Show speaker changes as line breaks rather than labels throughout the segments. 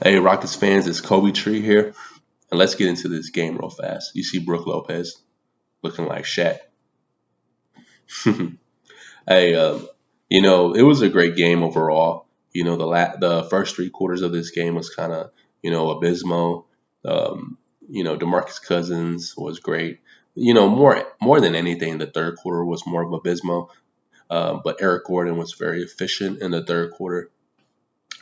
Hey, Rockets fans, it's Kobe Tree here, and let's get into this game real fast. You see Brooke Lopez looking like Shaq. Hey, it was a great game overall. The first three quarters of this game was kind of abysmal. DeMarcus Cousins was great. More than anything, the third quarter was more of abysmal. But Eric Gordon was very efficient in the third quarter.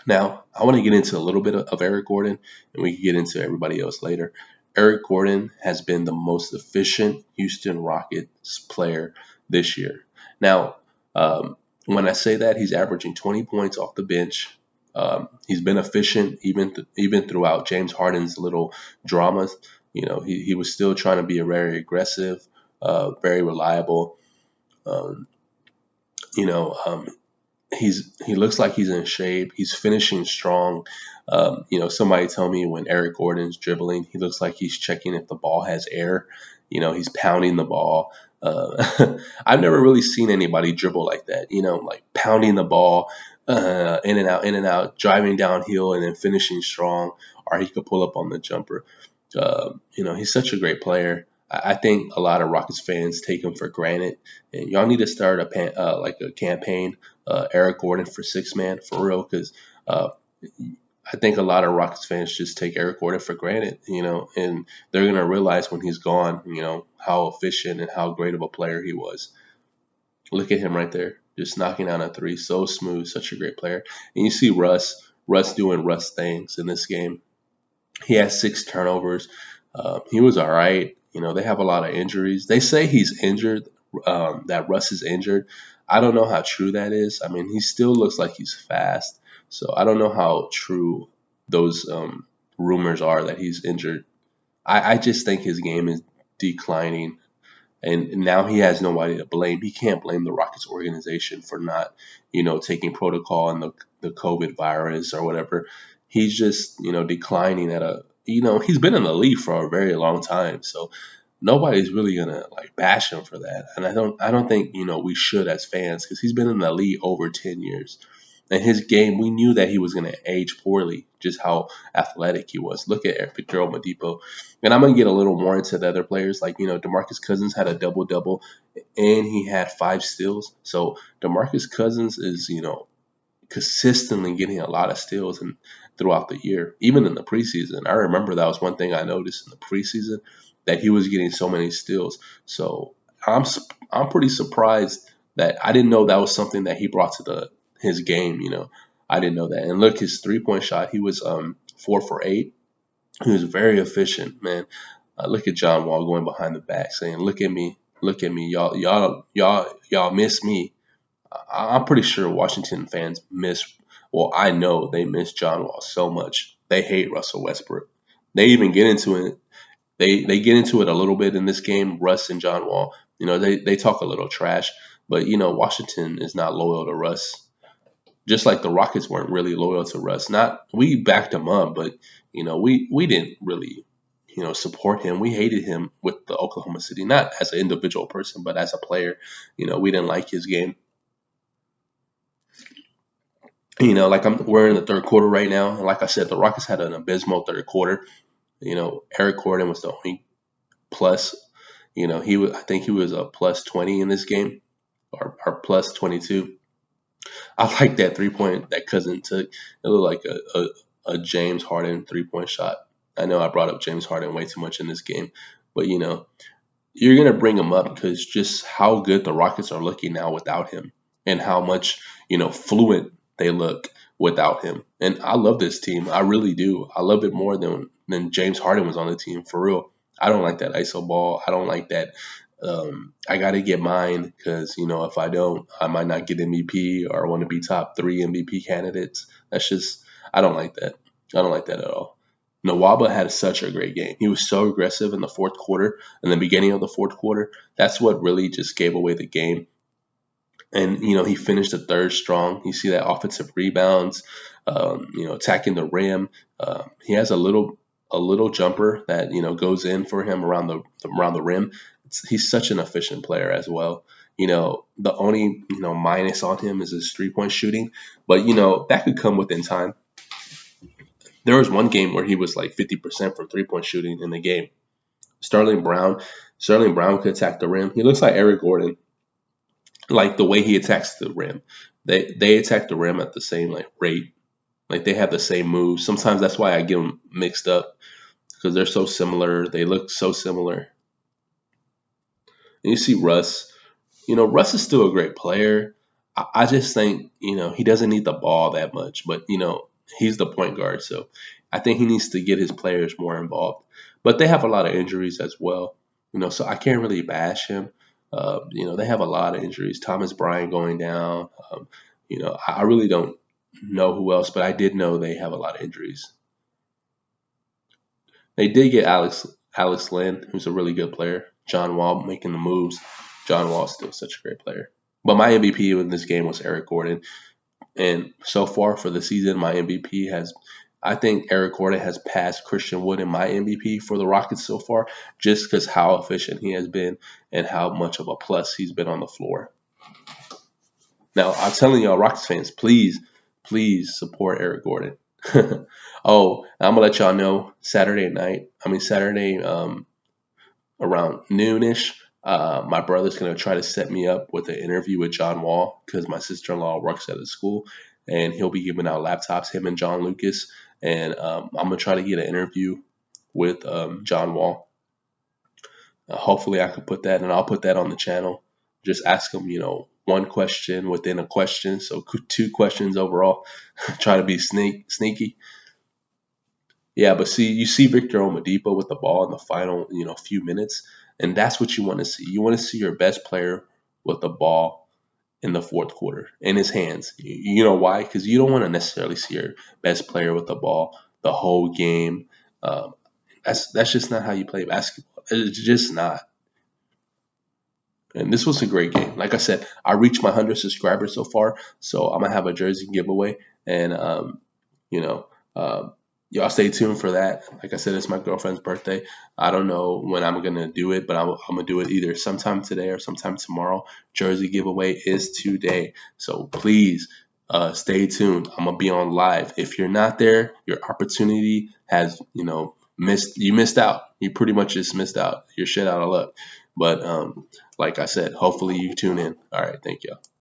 Now, I want to get into a little bit of Eric Gordon, and we can get into everybody else later. Eric Gordon has been the most efficient Houston Rockets player this year. Now, when I say that, he's averaging 20 points off the bench. He's been efficient even throughout James Harden's little dramas. He was still trying to be a very aggressive, very reliable. Um, you know, um, he looks like he's in shape. He's finishing strong. Somebody tell me when Eric Gordon's dribbling, he looks like he's checking if the ball has air. He's pounding the ball. I've never really seen anybody dribble like that. Like pounding the ball in and out, driving downhill, and then finishing strong. Or he could pull up on the jumper. He's such a great player. I think a lot of Rockets fans take him for granted, and y'all need to start like a campaign, Eric Gordon for six man for real, because uh, I think a lot of Rockets fans just take Eric Gordon for granted, and they're gonna realize when he's gone, how efficient and how great of a player he was. Look at him right there, just knocking down a three, so smooth, such a great player. And you see Russ doing Russ things in this game. He has six turnovers. He was all right. They have a lot of injuries. They say he's injured, that Russ is injured. I don't know how true that is. I mean, he still looks like he's fast. So I don't know how true those rumors are that he's injured. I just think his game is declining. And now he has nobody to blame. He can't blame the Rockets organization for not, taking protocol and the COVID virus or whatever. He's just, declining at he's been in the league for a very long time. So nobody's really gonna like bash him for that. And I don't think, we should as fans because he's been in the league over 10 years. And his game, we knew that he was going to age poorly, just how athletic he was. Look at Victor Oladipo. And I'm going to get a little more into the other players. Like, DeMarcus Cousins had a double-double, and he had five steals. So DeMarcus Cousins is, consistently getting a lot of steals and throughout the year, even in the preseason. I remember that was one thing I noticed in the preseason, that he was getting so many steals. So I'm pretty surprised that I didn't know that was something that he brought to his game. I didn't know that. And look, his 3-point shot, he was 4 for 8. He was very efficient, man. Look at John Wall going behind the back saying, look at me, y'all miss me." I'm pretty sure Washington fans miss. Well, I know they miss John Wall so much. They hate Russell Westbrook. They even get into it. They get into it a little bit in this game. Russ and John Wall. They talk a little trash, but Washington is not loyal to Russ, just like the Rockets weren't really loyal to Russ. Not we backed him up, but we didn't really support him. We hated him with the Oklahoma City, not as an individual person, but as a player. We didn't like his game. Like we're in the third quarter right now, and like I said, the Rockets had an abysmal third quarter. Eric Gordon was the only plus. I think he was a plus 20 in this game, or plus 22. I like that 3 point that Cousin took. It looked like a James Harden 3 point shot. I know I brought up James Harden way too much in this game, but you're gonna bring him up because just how good the Rockets are looking now without him, and how much fluent they look without him. And I love this team. I really do. I love it more than James Harden was on the team for real. I don't like that ISO ball. I don't like that. I got to get mine because if I don't, I might not get MVP, or I want to be top three MVP candidates. That's just I don't like that. I don't like that at all. Nawaba had such a great game. He was so aggressive in the fourth quarter, in the beginning of the fourth quarter. That's what really just gave away the game. And he finished the third strong. You see that offensive rebounds, attacking the rim. He has a little jumper that goes in for him around the rim. He's such an efficient player as well. The only minus on him is his 3 point shooting, but that could come within time. There was one game where he was like 50% from 3-point shooting in the game. Sterling Brown, Sterling Brown could attack the rim. He looks like Eric Gordon, like the way he attacks the rim. They attack the rim at the same like rate. Like they have the same moves. Sometimes that's why I get them mixed up because they're so similar. They look so similar. And you see Russ. Russ is still a great player. I just think, he doesn't need the ball that much, but, he's the point guard. So I think he needs to get his players more involved. But they have a lot of injuries as well, so I can't really bash him. They have a lot of injuries. Thomas Bryant going down. I really don't know who else, but I did know they have a lot of injuries. They did get Alex Lynn, who's a really good player. John Wall making the moves. John Wall's still such a great player. But my MVP in this game was Eric Gordon. And so far for the season, my MVP I think Eric Gordon has passed Christian Wood in my MVP for the Rockets so far, just because how efficient he has been and how much of a plus he's been on the floor. Now, I'm telling y'all, Rockets fans, please, please support Eric Gordon. Oh, I'm gonna let y'all know Saturday around noonish. My brother's gonna try to set me up with an interview with John Wall because my sister-in-law works at the school, and he'll be giving out laptops. Him and John Lucas, and I'm gonna try to get an interview with John Wall. Hopefully, I can put that, and I'll put that on the channel. Just ask him, one question within a question, so 2 questions overall. Try to be sneaky. Yeah, but you see Victor Oladipo with the ball in the final, few minutes, and that's what you want to see. You want to see your best player with the ball in the fourth quarter in his hands. You know why? Because you don't want to necessarily see your best player with the ball the whole game. That's just not how you play basketball. It's just not. And this was a great game. Like I said, I reached my 100 subscribers so far, so I'm gonna have a jersey giveaway, and you know, y'all stay tuned for that. Like I said, it's my girlfriend's birthday. I don't know when I'm gonna do it, but I'm gonna do it either sometime today or sometime tomorrow. Jersey giveaway is today, so please stay tuned. I'm gonna be on live. If you're not there, your opportunity has missed out. You pretty much just missed out. You're shit out of luck. But like I said, hopefully you tune in. All right, thank you.